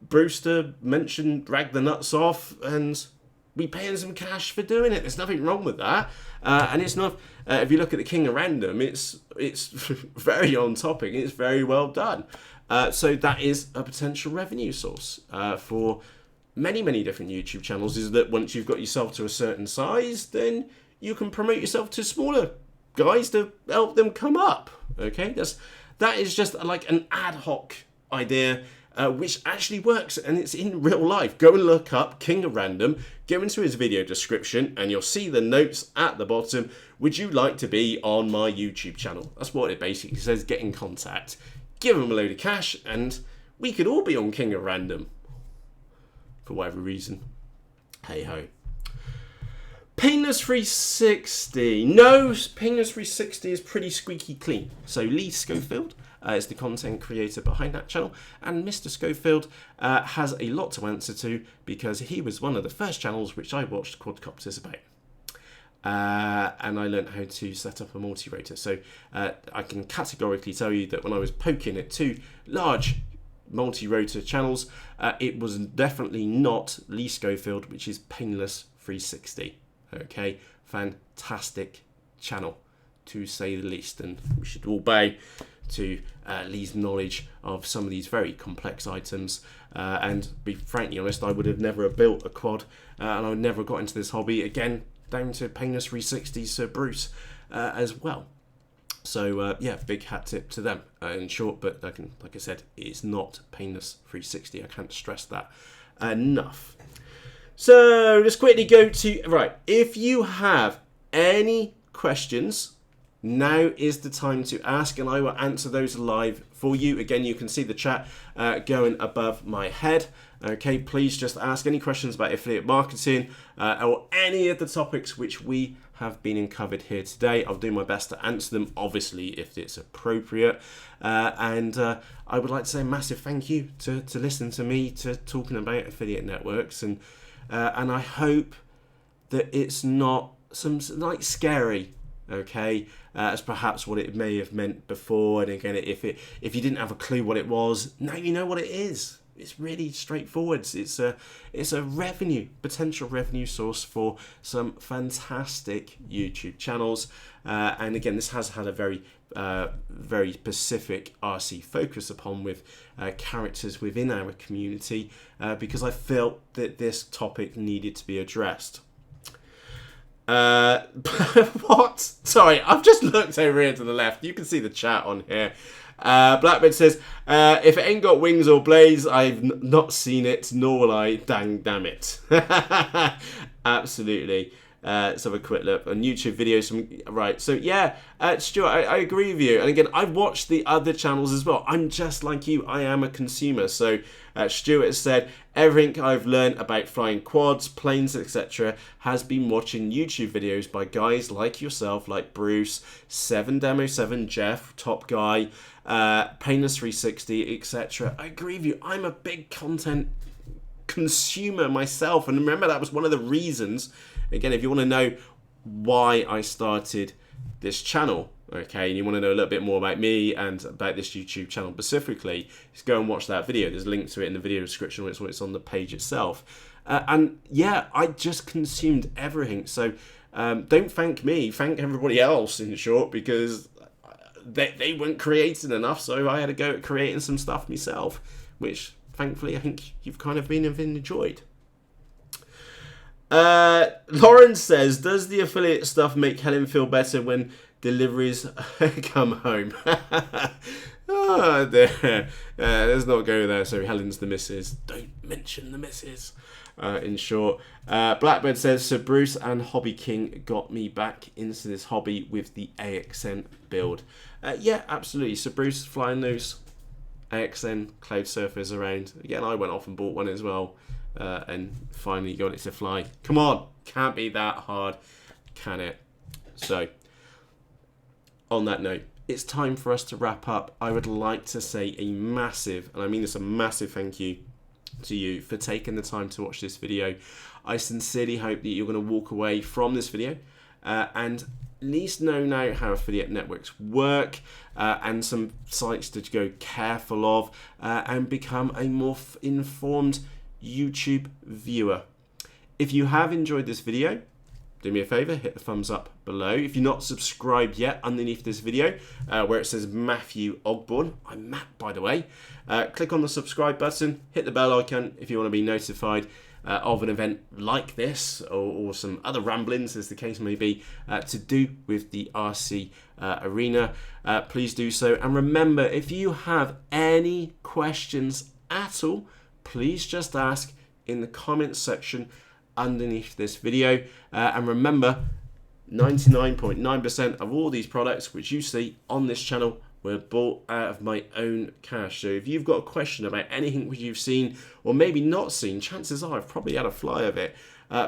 Bruce to drag the nuts off, and we pay him some cash for doing it. There's nothing wrong with that. And it's not, if you look at the King of Random, it's very on topic. It's very well done. So that is a potential revenue source for many different YouTube channels, is that once you've got yourself to a certain size, then you can promote yourself to smaller guys to help them come up. Okay, that is just like an ad hoc idea, which actually works, and it's in real life. Go and look up King of Random, go into his video description, and you'll see the notes at the bottom. Would you like to be on my YouTube channel? That's what it basically says. Get in contact. Give him a load of cash, and we could all be on King of Random. For whatever reason. Hey ho. Painless 360. No, Painless 360 is pretty squeaky clean. So Lee Schofield is the content creator behind that channel, and Mr. Schofield has a lot to answer to because he was one of the first channels which I watched quadcopters about. And I learned how to set up a multi-rotor. So I can categorically tell you that when I was poking at two large multi-rotor channels, it was definitely not Lee Schofield, which is Painless 360. Okay, fantastic channel to say the least, and we should all bow to Lee's knowledge of some of these very complex items, and be frankly honest, I would have never built a quad, and I would never got into this hobby again, down to Painless 360 Sir Bruce as well. So yeah, big hat tip to them in short, but like I said, it's not Painless 360. I can't stress that enough. So let's quickly go to, right, if you have any questions, now is the time to ask, and I will answer those live for you. Again, you can see the chat going above my head. Okay, please just ask any questions about affiliate marketing or any of the topics which we have been covered here today. I'll do my best to answer them, obviously, if it's appropriate. And I would like to say a massive thank you to listen to me to talking about affiliate networks, and I hope that it's not some like scary, okay, as perhaps what it may have meant before. And again, if you didn't have a clue what it was, now you know what it is. It's really straightforward. It's a potential revenue source for some fantastic YouTube channels. And again, this has had a very specific RC focus upon with characters within our community, because I felt that this topic needed to be addressed. What? Sorry, I've just looked over here to the left. You can see the chat on here. Blackbird says, if it ain't got wings or blades, I've not seen it, nor will I. Dang, damn it. Absolutely. Let's have a quick look on YouTube videos. Right, so yeah, Stuart, I agree with you. And again, I've watched the other channels as well. I'm just like you. I am a consumer. So Stuart has said, everything I've learned about flying quads, planes, etc. has been watching YouTube videos by guys like yourself, like Bruce, 7Demo7, Jeff, Top Guy, Painless 360, etc. I agree with you. I'm a big content consumer myself. And remember, that was one of the reasons. Again, if you want to know why I started this channel, okay, and you want to know a little bit more about me and about this YouTube channel specifically, just go and watch that video. There's a link to it in the video description, when it's on the page itself. And yeah, I just consumed everything. So don't thank me, thank everybody else, in short, because they weren't creating enough, so I had to go at creating some stuff myself, which thankfully I think you've kind of been enjoyed. Lauren says, does the affiliate stuff make Helen feel better when deliveries come home? Let's not go there. So Helen's the missus. Don't mention the missus. In short, Blackbird says, so Bruce and Hobby King got me back into this hobby with the AXN build. Yeah, absolutely. So Bruce flying those AXN Cloud Surfers around. Again, I went off and bought one as well. And finally got it to fly. Come on, can't be that hard, can it? So, on that note, it's time for us to wrap up. I would like to say a massive, and I mean this, a massive thank you to you for taking the time to watch this video. I sincerely hope that you're going to walk away from this video and at least know now how affiliate networks work and some sites to go careful of and become a more informed YouTube viewer. If you have enjoyed this video, do me a favor, hit the thumbs up below. If you're not subscribed yet, underneath this video where it says Matthew Ogborn, I'm Matt by the way, click on the subscribe button, hit the bell icon if you want to be notified of an event like this or some other ramblings, as the case may be, to do with the RC arena. Please do so, and remember, if you have any questions at all, please just ask in the comments section underneath this video. And remember, 99.9% of all these products which you see on this channel were bought out of my own cash. So if you've got a question about anything which you've seen or maybe not seen, chances are I've probably had a fly of it.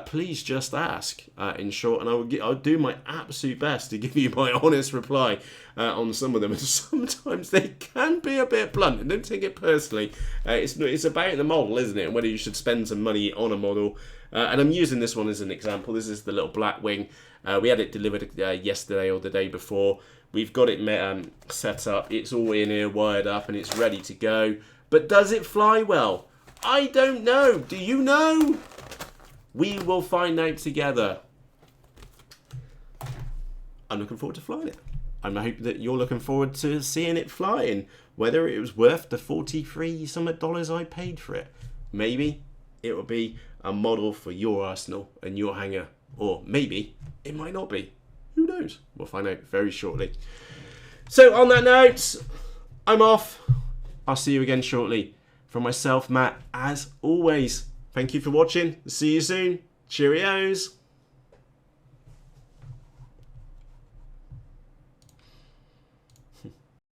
Please just ask, in short, and I'll do my absolute best to give you my honest reply on some of them. And sometimes they can be a bit blunt, and don't take it personally. It's about the model, isn't it? And whether you should spend some money on a model. And I'm using this one as an example. This is the little Blackwing. We had it delivered yesterday or the day before. We've got it set up. It's all in here, wired up, and it's ready to go. But does it fly well? I don't know. Do you know? We will find out together. I'm looking forward to flying it. I hope that you're looking forward to seeing it flying. Whether it was worth the $43 I paid for it. Maybe it will be a model for your arsenal and your hangar. Or maybe it might not be. Who knows? We'll find out very shortly. So on that note, I'm off. I'll see you again shortly. From myself, Matt, as always, thank you for watching. See you soon. Cheerios.